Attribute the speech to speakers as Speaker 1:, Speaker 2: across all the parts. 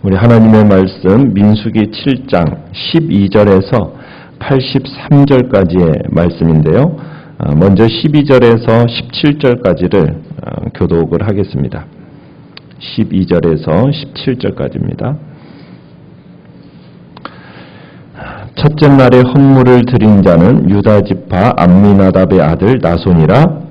Speaker 1: 우리 하나님의 말씀 민수기 7장 12절에서 83절까지의 말씀인데요. 먼저 12절에서 17절까지를 교독을 하겠습니다. 12절에서 17절까지입니다. 첫째 날에 헌물을 드린 자는 유다 지파 암미나답의 아들 나손이라.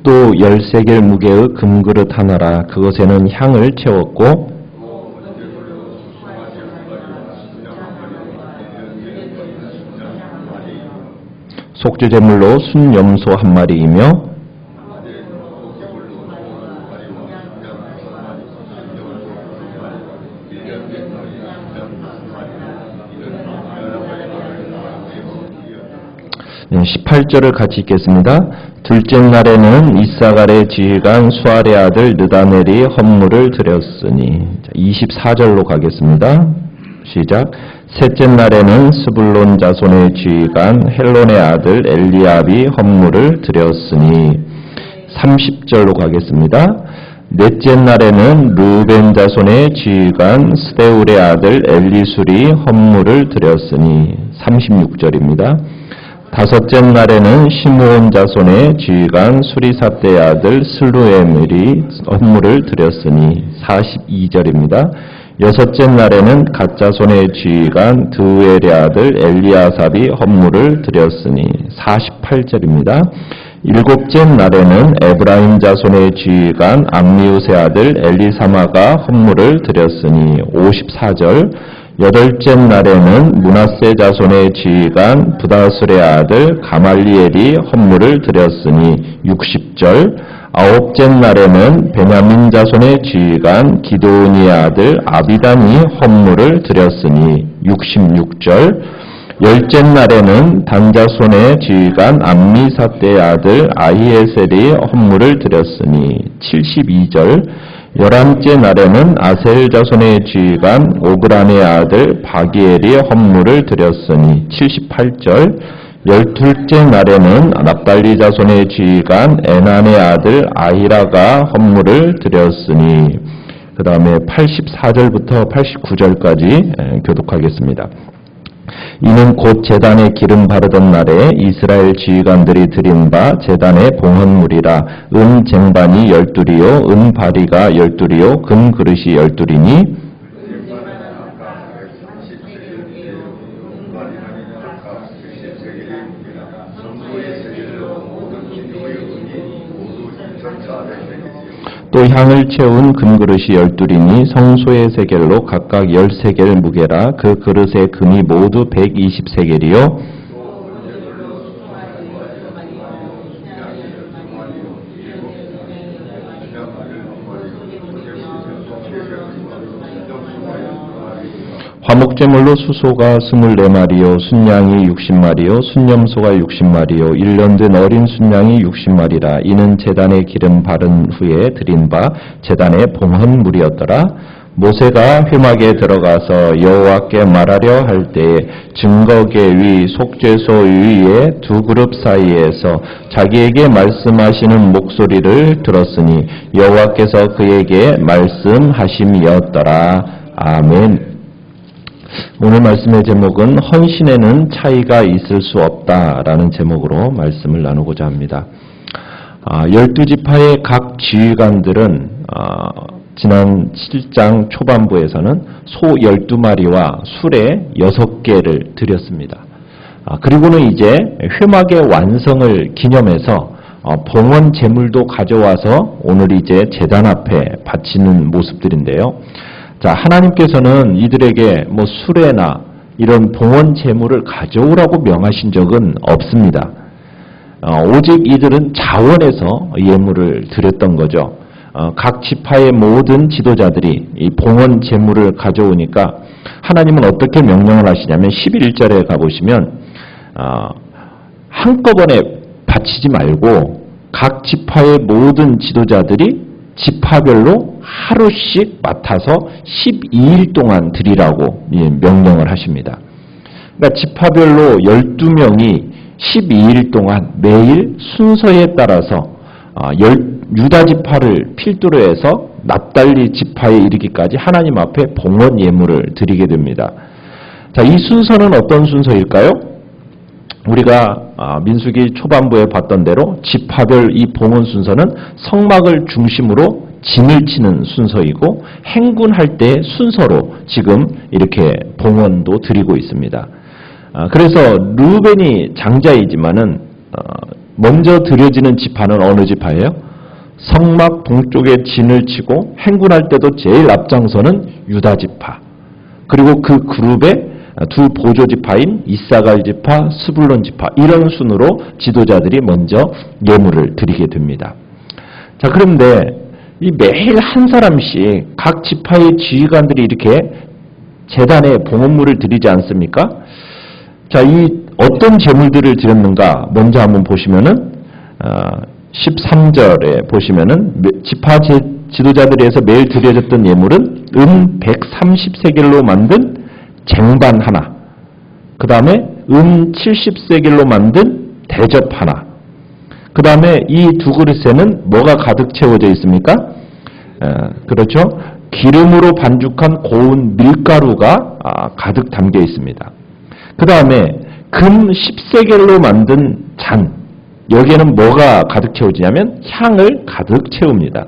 Speaker 1: 또 13개 무게의 금그릇 하나라. 그것에는 향을 채웠고 속죄제물로 순염소 한 마리이며 네, 18절을 같이 읽겠습니다. 둘째 날에는 이사갈의 지휘관 수알의 아들 느다넬이 헌물을 드렸으니. 24절로 가겠습니다. 시작. 셋째 날에는 스불론 자손의 지휘관 헬론의 아들 엘리압이 헌물을 드렸으니. 30절로 가겠습니다. 넷째 날에는 르벤 자손의 지휘관 스데울의 아들 엘리술이 헌물을 드렸으니. 36절입니다. 다섯째 날에는 시므온 자손의 지휘관 수리사떼의 아들 슬루에멜이 헌물을 드렸으니. 42절입니다. 여섯째 날에는 갓 자손의 지휘관 드우엘의 아들 엘리아삽이 헌물을 드렸으니. 48절입니다. 일곱째 날에는 에브라임 자손의 지휘관 암미우스의 아들 엘리사마가 헌물을 드렸으니. 54절. 여덟째 날에는 므낫세 자손의 지휘관 부다술의 아들 가말리엘이 헌물을 드렸으니. 60절. 아홉째 날에는 베냐민 자손의 지휘관 기드온의 아들 아비단이 헌물을 드렸으니. 66절. 열째 날에는 단 자손의 지휘관 암미사떼의 아들 아히에셀이 헌물을 드렸으니. 72절. 11째 날에는 아셀 자손의 지휘관 오그란의 아들 바기엘이 헌물을 드렸으니. 78절. 12째 날에는 납달리 자손의 지휘관 에난의 아들 아히라가 헌물을 드렸으니. 그 다음에 84절부터 89절까지 교독하겠습니다. 이는 곧 제단에 기름 바르던 날에 이스라엘 지휘관들이 드린 바 제단의 봉헌물이라. 은 쟁반이 12리요 은 바리가 12리요 금 그릇이 12리니. 또 향을 채운 금그릇이 12리니 성소의 세겔로 각각 13겔 무게라. 그 그릇의 금이 모두 120세겔이요 화목제물로 수소가 24마리요 순양이 60마리요 순염소가 60마리요 1년 된 어린 순양이 60마리라. 이는 제단에 기름 바른 후에 드린 바 제단의 봉헌물이었더라. 모세가 회막에 들어가서 여호와께 말하려 할 때에 증거계 위 속죄소 위에 두 그룹 사이에서 자기에게 말씀하시는 목소리를 들었으니 여호와께서 그에게 말씀하심이었더라. 아멘. 오늘 말씀의 제목은 헌신에는 차이가 있을 수 없다라는 제목으로 말씀을 나누고자 합니다. 12지파의 각 지휘관들은 지난 7장 초반부에서는 소 12마리와 수레 6개를 드렸습니다. 그리고는 이제 회막의 완성을 기념해서 봉헌 제물도 가져와서 오늘 이제 제단 앞에 바치는 모습들인데요. 자, 하나님께서는 이들에게 수레나 이런 봉헌 제물을 가져오라고 명하신 적은 없습니다. 오직 이들은 자원해서 예물을 드렸던 거죠. 각 지파의 모든 지도자들이 이 봉헌 제물을 가져오니까 하나님은 어떻게 명령을 하시냐면 11절에 가보시면 한꺼번에 바치지 말고 각 지파의 모든 지도자들이 지파별로 하루씩 맡아서 12일 동안 드리라고 명령을 하십니다. 그러니까 지파별로 12명이 12일 동안 매일 순서에 따라서 유다 지파를 필두로 해서 납달리 지파에 이르기까지 하나님 앞에 봉헌 예물을 드리게 됩니다. 자, 이 순서는 어떤 순서일까요? 우리가 민수기 초반부에 봤던 대로 지파별 이 봉헌 순서는 성막을 중심으로 진을 치는 순서이고 행군할 때의 순서로 지금 이렇게 봉헌도 드리고 있습니다. 그래서 르우벤이 장자이지만은 먼저 드려지는 지파는 어느 지파예요? 성막 동쪽에 진을 치고 행군할 때도 제일 앞장서는 유다 지파. 그리고 그 그룹에 두 보조 지파인 이사갈 지파, 스불론 지파 이런 순으로 지도자들이 먼저 예물을 드리게 됩니다. 자, 그런데 이 매일 한 사람씩 각 지파의 지휘관들이 이렇게 제단에 봉헌물을 드리지 않습니까? 자, 이 어떤 제물들을 드렸는가 먼저 한번 보시면은 13절에 보시면은 지파 지도자들에서 매일 드려졌던 예물은 130세겔로 만든 쟁반 하나, 그 다음에 70세겔로 만든 대접 하나, 그 다음에 이 두 그릇에는 뭐가 가득 채워져 있습니까? 그렇죠. 기름으로 반죽한 고운 밀가루가 가득 담겨 있습니다. 그 다음에 금 10세겔로 만든 잔, 여기에는 뭐가 가득 채워지냐면 향을 가득 채웁니다.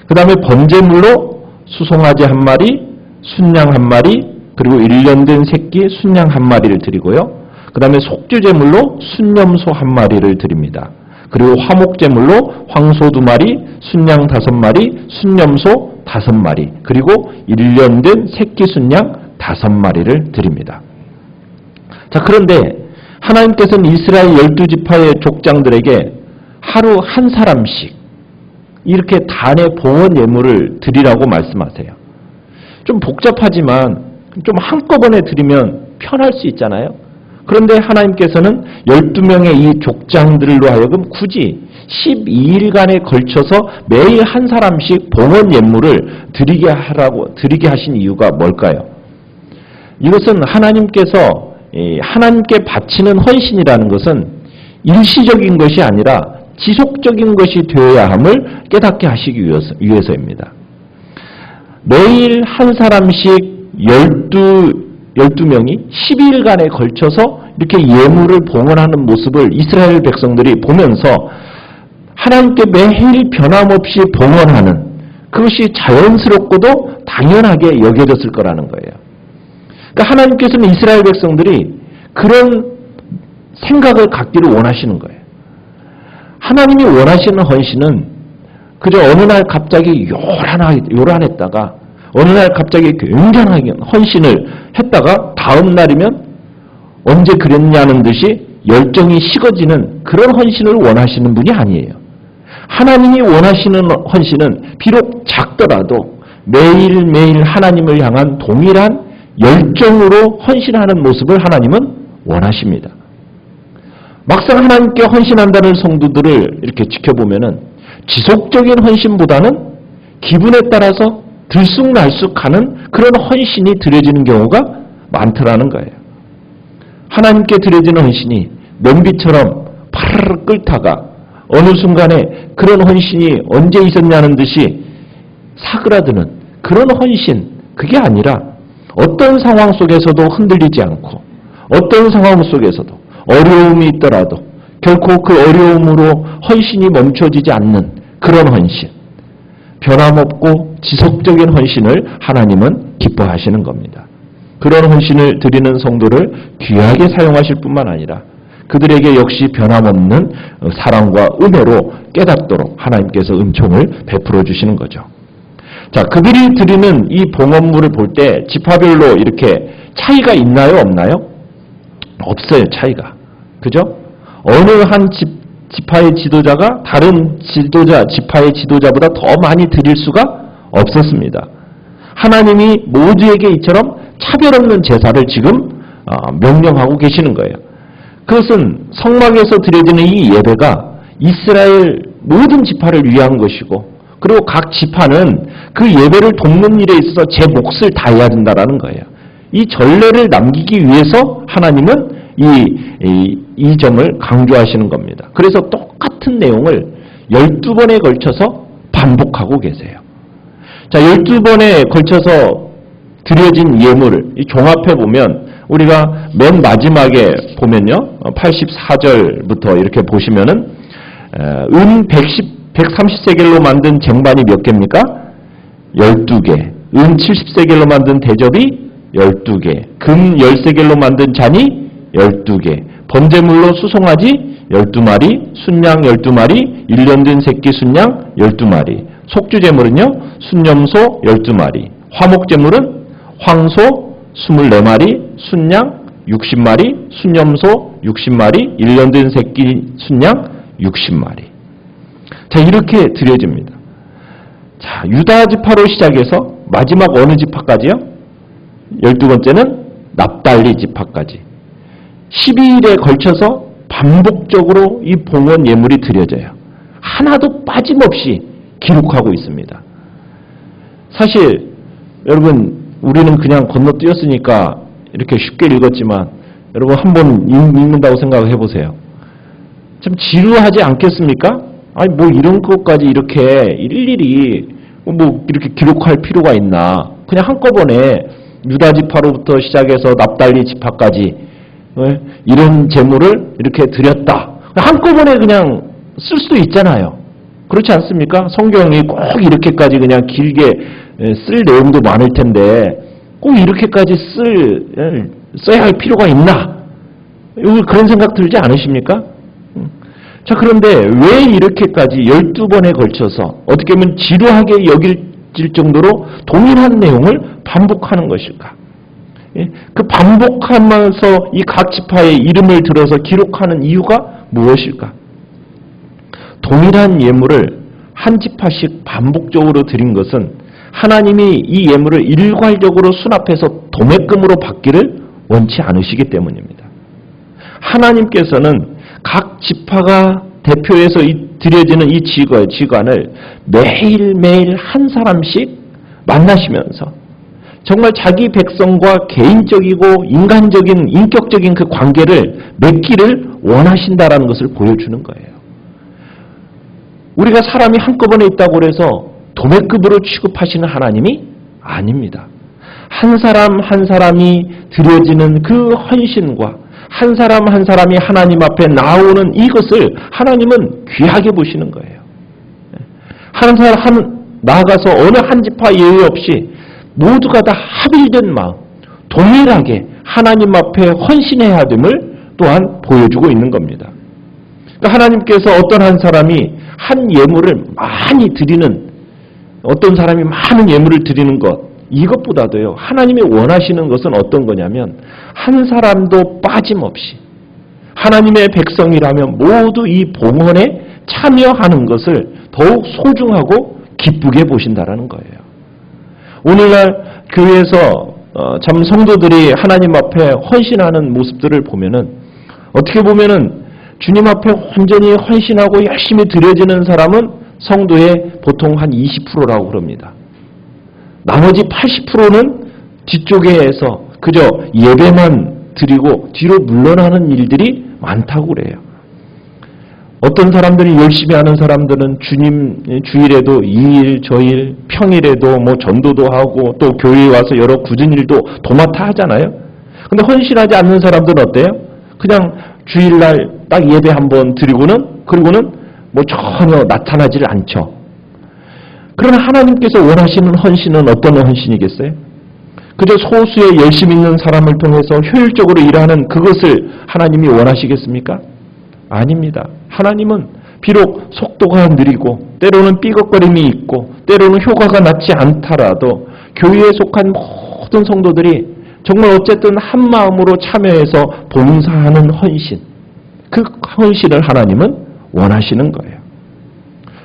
Speaker 1: 그 다음에 번제물로 수송아지 한 마리, 순양 한 마리, 그리고 1년 된 새끼 순양 한 마리를 드리고요. 그 다음에 속죄제물로 순염소 한 마리를 드립니다. 그리고 화목제물로 황소 2마리, 순양 5마리, 순염소 5마리, 그리고 1년 된 새끼 순양 5마리를 드립니다. 자, 그런데 하나님께서는 이스라엘 12지파의 족장들에게 하루 한 사람씩 이렇게 단의 봉헌 예물을 드리라고 말씀하세요. 좀 복잡하지만 좀 한꺼번에 드리면 편할 수 있잖아요. 그런데 하나님께서는 12명의 이 족장들로 하여금 굳이 12일간에 걸쳐서 매일 한 사람씩 봉헌 예물을 드리게 하신 이유가 뭘까요? 이것은 하나님께 바치는 헌신이라는 것은 일시적인 것이 아니라 지속적인 것이 되어야 함을 깨닫게 하시기 위해서입니다. 매일 한 사람씩 12명이 12일간에 걸쳐서 이렇게 예물을 봉헌하는 모습을 이스라엘 백성들이 보면서 하나님께 매일 변함없이 봉헌하는 그것이 자연스럽고도 당연하게 여겨졌을 거라는 거예요. 그러니까 하나님께서는 이스라엘 백성들이 그런 생각을 갖기를 원하시는 거예요. 하나님이 원하시는 헌신은 그저 어느 날 갑자기 요란했다가 어느 날 갑자기 굉장하게 헌신을 했다가 다음 날이면 언제 그랬냐는 듯이 열정이 식어지는 그런 헌신을 원하시는 분이 아니에요. 하나님이 원하시는 헌신은 비록 작더라도 매일매일 하나님을 향한 동일한 열정으로 헌신하는 모습을 하나님은 원하십니다. 막상 하나님께 헌신한다는 성도들을 이렇게 지켜보면은 지속적인 헌신보다는 기분에 따라서 들쑥날쑥하는 그런 헌신이 드려지는 경우가 많더라는 거예요. 하나님께 드려지는 헌신이 냄비처럼 파르르 끓다가 어느 순간에 그런 헌신이 언제 있었냐는 듯이 사그라드는 그런 헌신, 그게 아니라 어떤 상황 속에서도 흔들리지 않고 어떤 상황 속에서도 어려움이 있더라도 결코 그 어려움으로 헌신이 멈춰지지 않는 그런 헌신, 변함없고 지속적인 헌신을 하나님은 기뻐하시는 겁니다. 그런 헌신을 드리는 성도를 귀하게 사용하실 뿐만 아니라 그들에게 역시 변함없는 사랑과 은혜로 깨닫도록 하나님께서 은총을 베풀어 주시는 거죠. 자, 그들이 드리는 이 봉헌물을 볼 때 지파별로 이렇게 차이가 있나요, 없나요? 없어요, 차이가. 그죠? 어느 한 지파의 지도자가 다른 지파의 지도자보다 더 많이 드릴 수가 없었습니다. 하나님이 모두에게 이처럼 차별 없는 제사를 지금 명령하고 계시는 거예요. 그것은 성막에서 드려지는 이 예배가 이스라엘 모든 지파를 위한 것이고 그리고 각 지파는 그 예배를 돕는 일에 있어서 제 몫을 다해야 된다라는 거예요. 이 전례를 남기기 위해서 하나님은 이 점을 강조하시는 겁니다. 그래서 똑같은 내용을 12번에 걸쳐서 반복하고 계세요. 자, 12번에 걸쳐서 드려진 예물을 종합해 보면 우리가 맨 마지막에 보면요. 84절부터 이렇게 보시면은 은 130세겔로 만든 쟁반이 몇 개입니까? 12개. 은 70세겔로 만든 대접이 12개. 금 10세겔로 만든 잔이 12개. 번제물로 수송아지 12마리, 순양 12마리, 1년 된 새끼 순양 12마리. 속주제물은요. 순염소 12마리. 화목제물은 황소 24마리, 순양 60마리, 순염소 60마리, 1년 된 새끼 순양 60마리. 자, 이렇게 드려집니다. 자, 유다 지파로 시작해서 마지막 어느 지파까지요? 12번째는 납달리 지파까지. 12일에 걸쳐서 반복적으로 이 봉헌 예물이 드려져요. 하나도 빠짐없이 기록하고 있습니다. 사실 여러분 우리는 그냥 건너뛰었으니까 이렇게 쉽게 읽었지만 여러분 한번 읽는다고 생각을 해보세요. 참 지루하지 않겠습니까? 아니 뭐 이런 것까지 이렇게 일일이 뭐 이렇게 기록할 필요가 있나? 그냥 한꺼번에 유다 지파로부터 시작해서 납달리 지파까지 이런 제물을 이렇게 드렸다. 한꺼번에 그냥 쓸 수도 있잖아요. 그렇지 않습니까? 성경이 꼭 이렇게까지 그냥 길게 쓸 내용도 많을 텐데 꼭 이렇게까지 써야 할 필요가 있나? 그런 생각 들지 않으십니까? 자, 그런데 왜 이렇게까지 12번에 걸쳐서 어떻게 보면 지루하게 여길 정도로 동일한 내용을 반복하는 것일까? 그 반복하면서 이 각 지파의 이름을 들어서 기록하는 이유가 무엇일까? 동일한 예물을 한 지파씩 반복적으로 드린 것은 하나님이 이 예물을 일괄적으로 수납해서 도매금으로 받기를 원치 않으시기 때문입니다. 하나님께서는 각 지파가 대표해서 드려지는 이 지관을 매일매일 한 사람씩 만나시면서 정말 자기 백성과 개인적이고 인간적인 인격적인 그 관계를 맺기를 원하신다라는 것을 보여주는 거예요. 우리가 사람이 한꺼번에 있다고 해서 도매급으로 취급하시는 하나님이 아닙니다. 한 사람 한 사람이 드려지는 그 헌신과 한 사람 한 사람이 하나님 앞에 나오는 이것을 하나님은 귀하게 보시는 거예요. 한 사람 나아가서 어느 한 지파 예외 없이 모두가 다 합일된 마음, 동일하게 하나님 앞에 헌신해야 됨을 또한 보여주고 있는 겁니다. 그러니까 하나님께서 어떤 한 사람이 한 예물을 많이 드리는, 어떤 사람이 많은 예물을 드리는 것, 이것보다도요, 하나님이 원하시는 것은 어떤 거냐면 한 사람도 빠짐없이 하나님의 백성이라면 모두 이 봉헌에 참여하는 것을 더욱 소중하고 기쁘게 보신다라는 거예요. 오늘날 교회에서 참 성도들이 하나님 앞에 헌신하는 모습들을 보면은 어떻게 보면은 주님 앞에 온전히 헌신하고 열심히 드려지는 사람은 성도의 보통 한 20%라고 그럽니다. 나머지 80%는 뒤쪽에서 그저 예배만 드리고 뒤로 물러나는 일들이 많다고 그래요. 어떤 사람들이 열심히 하는 사람들은 주님 주일에도 2일, 저일, 평일에도 뭐 전도도 하고 또 교회에 와서 여러 굳은 일도 도맡아 하잖아요. 근데 헌신하지 않는 사람들은 어때요? 그냥 주일날 딱 예배 한번 드리고는 그리고는 뭐 전혀 나타나지를 않죠. 그러나 하나님께서 원하시는 헌신은 어떤 헌신이겠어요? 그저 소수의 열심 있는 사람을 통해서 효율적으로 일하는 그것을 하나님이 원하시겠습니까? 아닙니다. 하나님은 비록 속도가 느리고 때로는 삐걱거림이 있고 때로는 효과가 낮지 않더라도 교회에 속한 모든 성도들이 정말 어쨌든 한 마음으로 참여해서 봉사하는 헌신, 그 헌신을 하나님은 원하시는 거예요.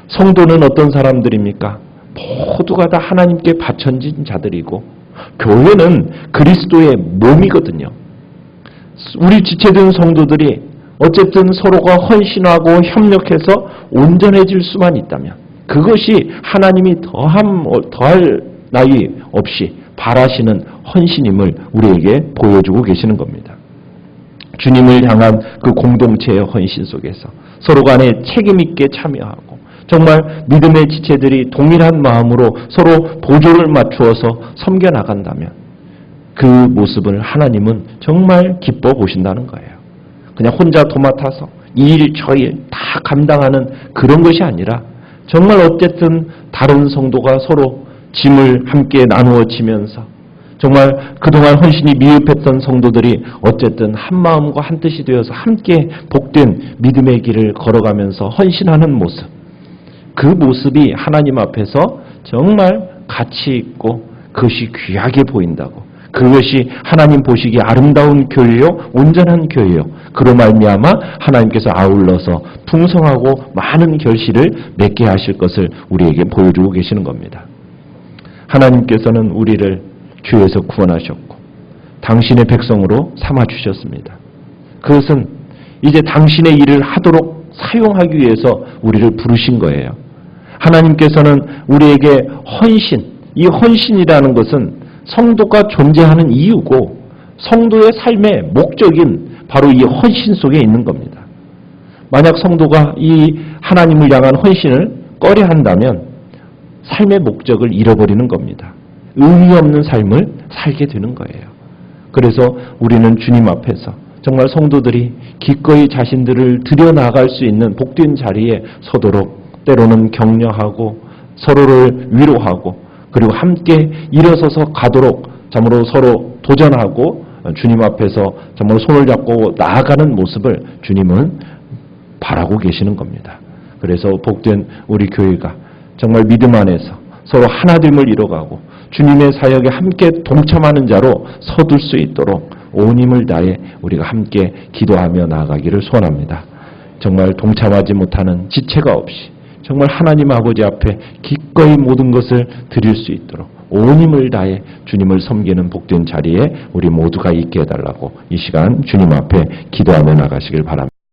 Speaker 1: 성도는 어떤 사람들입니까? 모두가 다 하나님께 바쳐진 자들이고 교회는 그리스도의 몸이거든요. 우리 지체된 성도들이 어쨌든 서로가 헌신하고 협력해서 온전해질 수만 있다면, 그것이 하나님이 더할 나위 없이 바라시는 헌신임을 우리에게 보여주고 계시는 겁니다. 주님을 향한 그 공동체의 헌신 속에서 서로 간에 책임있게 참여하고 정말 믿음의 지체들이 동일한 마음으로 서로 보조를 맞추어서 섬겨나간다면 그 모습을 하나님은 정말 기뻐 보신다는 거예요. 그냥 혼자 도맡아서 이 일 저 일 다 감당하는 그런 것이 아니라 정말 어쨌든 다른 성도가 서로 짐을 함께 나누어 지면서 정말 그동안 헌신이 미흡했던 성도들이 어쨌든 한 마음과 한 뜻이 되어서 함께 복된 믿음의 길을 걸어가면서 헌신하는 모습, 그 모습이 하나님 앞에서 정말 가치 있고 그것이 귀하게 보인다고, 그것이 하나님 보시기에 아름다운 교회요, 온전한 교회요, 그로 말미암아 하나님께서 아울러서 풍성하고 많은 결실을 맺게 하실 것을 우리에게 보여주고 계시는 겁니다. 하나님께서는 우리를 죄에서 구원하셨고 당신의 백성으로 삼아주셨습니다. 그것은 이제 당신의 일을 하도록 사용하기 위해서 우리를 부르신 거예요. 하나님께서는 우리에게 헌신, 이 헌신이라는 것은 성도가 존재하는 이유고 성도의 삶의 목적인 바로 이 헌신 속에 있는 겁니다. 만약 성도가 이 하나님을 향한 헌신을 꺼려한다면 삶의 목적을 잃어버리는 겁니다. 의미 없는 삶을 살게 되는 거예요. 그래서 우리는 주님 앞에서 정말 성도들이 기꺼이 자신들을 들여나갈 수 있는 복된 자리에 서도록 때로는 격려하고 서로를 위로하고 그리고 함께 일어서서 가도록 참으로 서로 도전하고 주님 앞에서 정말 손을 잡고 나아가는 모습을 주님은 바라고 계시는 겁니다. 그래서 복된 우리 교회가 정말 믿음 안에서 서로 하나됨을 이뤄가고 주님의 사역에 함께 동참하는 자로 서둘 수 있도록 온 힘을 다해 우리가 함께 기도하며 나아가기를 소원합니다. 정말 동참하지 못하는 지체가 없이 정말 하나님 아버지 앞에 기꺼이 모든 것을 드릴 수 있도록 온 힘을 다해 주님을 섬기는 복된 자리에 우리 모두가 있게 해달라고 이 시간 주님 앞에 기도하며 나가시길 바랍니다.